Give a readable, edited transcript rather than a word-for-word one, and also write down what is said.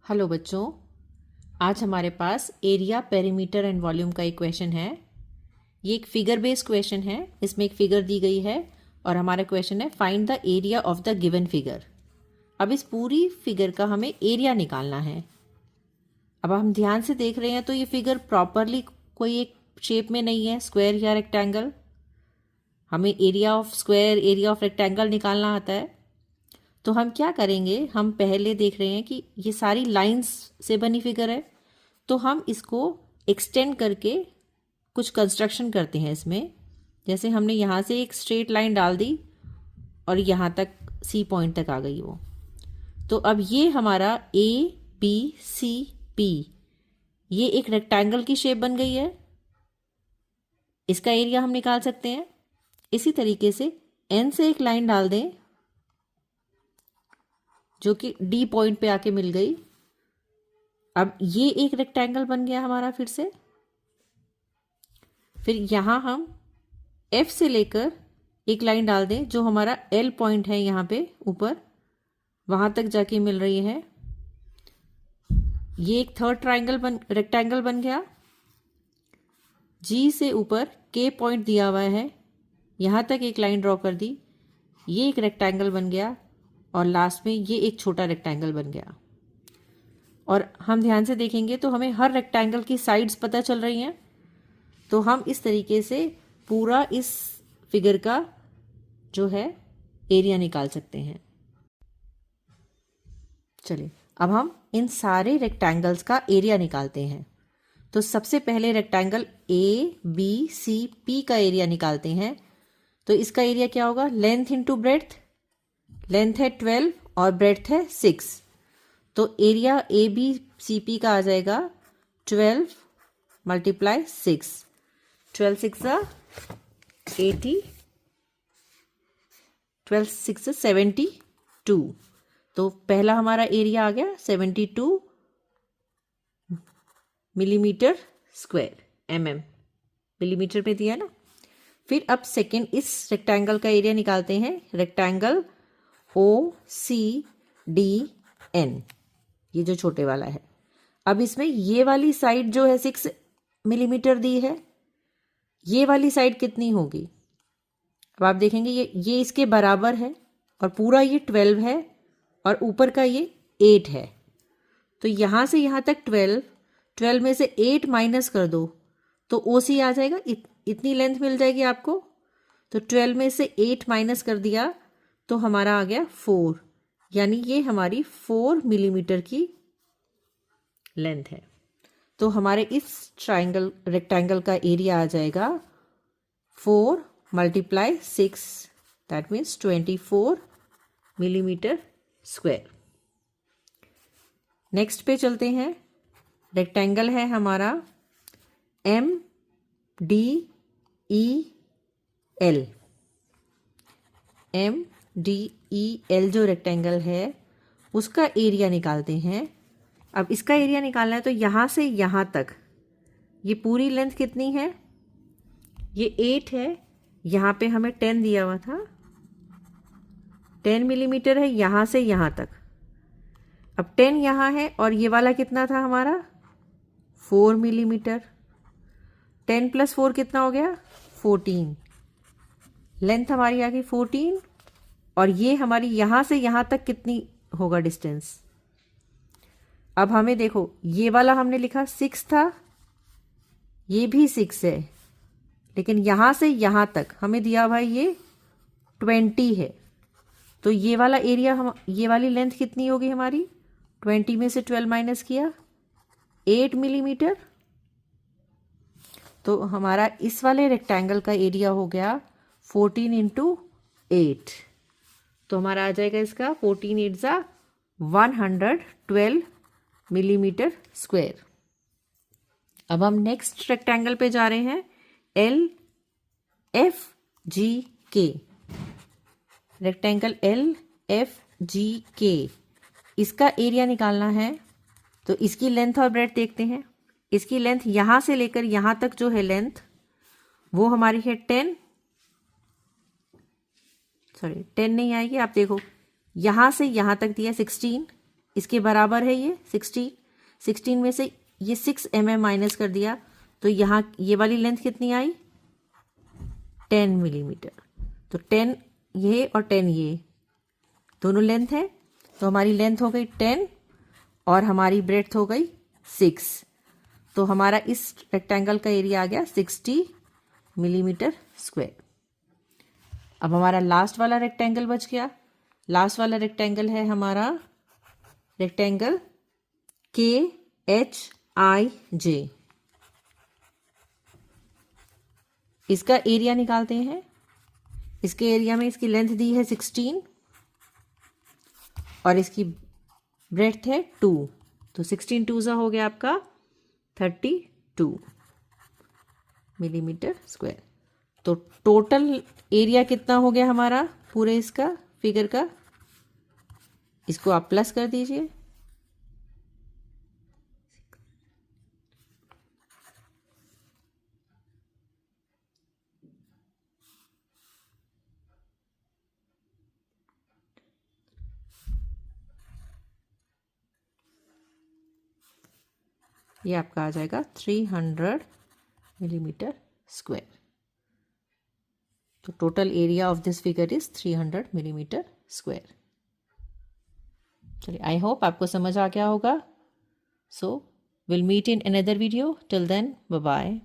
Hello बच्चों, आज हमारे पास एरिया, पेरीमीटर एंड वॉल्यूम का एक क्वेश्चन है। ये एक फिगर बेस्ड क्वेश्चन है। इसमें एक फिगर दी गई है और हमारा क्वेश्चन है find the area of the given figure. अब इस पूरी फिगर का हमें एरिया निकालना है। अब हम ध्यान से देख रहे हैं तो ये फिगर प्रॉपरली कोई एक शेप में नहीं है, स्क्वायर या रेक्टेंगल। हमें area of square, area of rectangle निकालना आता है। तो हम क्या करेंगे, हम पहले देख रहे हैं कि ये सारी लाइंस से बनी फिगर है, तो हम इसको एक्सटेंड करके कुछ कंस्ट्रक्शन करते हैं इसमें। जैसे हमने यहाँ से एक स्ट्रेट लाइन डाल दी और यहाँ तक सी पॉइंट तक आ गई वो। तो अब ये हमारा ए बी सी पी, ये एक रेक्टेंगल की शेप बन गई है। इसका एरिया हम निकाल सकते हैं। इसी तरीके से एन से एक लाइन डाल दें जो कि डी पॉइंट पे आके मिल गई। अब ये एक रेक्टेंगल बन गया हमारा फिर से। फिर यहां हम एफ से लेकर एक लाइन डाल दें जो हमारा एल पॉइंट है, यहाँ पे ऊपर वहां तक जाके मिल रही है। ये एक थर्ड रेक्टेंगल बन गया। जी से ऊपर के पॉइंट दिया हुआ है, यहां तक एक लाइन ड्रॉ कर दी, ये एक रेक्टेंगल बन गया। और लास्ट में ये एक छोटा रेक्टेंगल बन गया। और हम ध्यान से देखेंगे तो हमें हर रेक्टेंगल की साइड्स पता चल रही हैं। तो हम इस तरीके से पूरा इस फिगर का जो है एरिया निकाल सकते हैं। चलिए अब हम इन सारे रेक्टेंगल्स का एरिया निकालते हैं। तो सबसे पहले rectangle A B C P का एरिया निकालते हैं। तो इसका एरिया क्या होगा, लेंथ इंटू ब्रेड्थ। लेंथ है 12 और ब्रेड्थ है 6। तो area A B C P का आ जाएगा 12 मल्टीप्लाई 6। 12 6 80, 12 6 72। तो पहला हमारा एरिया आ गया 72 मिलीमीटर स्क्वायर, मिलीमीटर में दिया ना। फिर अब सेकेंड इस रेक्टेंगल का एरिया निकालते हैं। Rectangle O C D N, ये जो छोटे वाला है। अब इसमें ये वाली साइड जो है 6 मिलीमीटर दी है, ये वाली साइड कितनी होगी। अब आप देखेंगे ये इसके बराबर है और पूरा ये 12 है और ऊपर का ये 8 है। तो यहाँ से यहाँ तक 12 में से 8 माइनस कर दो तो ओ सी आ जाएगा। इतनी लेंथ मिल जाएगी आपको। तो 12 में से 8 माइनस कर दिया तो हमारा आ गया 4, यानी ये हमारी 4 मिलीमीटर की लेंथ है। तो हमारे इस रेक्टेंगल का एरिया आ जाएगा 4 multiply 6, that means 24 millimetre square. Next पे चलते हैं। रेक्टेंगल है हमारा M D E L. M D E L जो रेक्टेंगल है उसका एरिया निकालते हैं। अब इसका एरिया निकालना है तो यहाँ से यहाँ तक ये पूरी लेंथ कितनी है, ये 8 है। यहाँ पे हमें 10 दिया हुआ था, 10 मिलीमीटर है यहाँ से यहाँ तक। अब 10 यहाँ है और ये वाला कितना था हमारा 4 मिलीमीटर। 10 + 4 कितना हो गया 14। लेंथ हमारी आ गई 14 और ये हमारी यहाँ से यहाँ तक कितनी होगा डिस्टेंस। अब हमें देखो ये वाला हमने लिखा 6 था, ये भी 6 है, लेकिन यहाँ से यहाँ तक हमें दिया हुआ ये 20 है। तो ये वाला एरिया ये वाली लेंथ कितनी होगी हमारी, 20 में से 12 माइनस किया 8 मिलीमीटर। तो हमारा इस वाले रेक्टेंगल का एरिया हो गया 14 इंटू 8। तो हमारा आ जाएगा इसका 14 8 ज़ा 112 मिलीमीटर स्क्वायर। अब हम नेक्स्ट रेक्टेंगल पे जा रहे हैं, एल एफ जी के। रेक्टेंगल एल एफ जी के, इसका एरिया निकालना है। तो इसकी लेंथ और ब्रेड्थ देखते हैं। इसकी लेंथ यहाँ से लेकर यहाँ तक जो है लेंथ वो हमारी है 10 नहीं आएगी। आप देखो यहाँ से यहाँ तक दिया 16, इसके बराबर है ये 16 में से ये 6 mm माइनस कर दिया तो यहाँ ये वाली लेंथ कितनी आई 10 मिलीमीटर। तो 10 ये और 10 ये दोनों लेंथ है, तो हमारी लेंथ हो गई 10 और हमारी ब्रेड्थ हो गई 6। तो हमारा इस रेक्टेंगल का एरिया आ गया 60 मिलीमीटर स्क्वायर। अब हमारा लास्ट वाला रेक्टेंगल बच गया। लास्ट वाला रेक्टेंगल है हमारा रेक्टेंगल KHIJ। इसका एरिया निकालते हैं। इसके एरिया में इसकी लेंथ दी है 16 और इसकी ब्रेड्थ है 2, तो 16 2 सा हो गया आपका 32 मिलीमीटर स्क्वायर। तो टोटल एरिया कितना हो गया हमारा पूरे इसका फिगर का, इसको आप प्लस कर दीजिए। ये आपका आ जाएगा 300 मिलीमीटर स्क्वायर। तो total area of this figure is 300 millimetre square. चलिए, आई होप आपको समझ आ गया होगा। So will meet in another video. Till then, bye bye.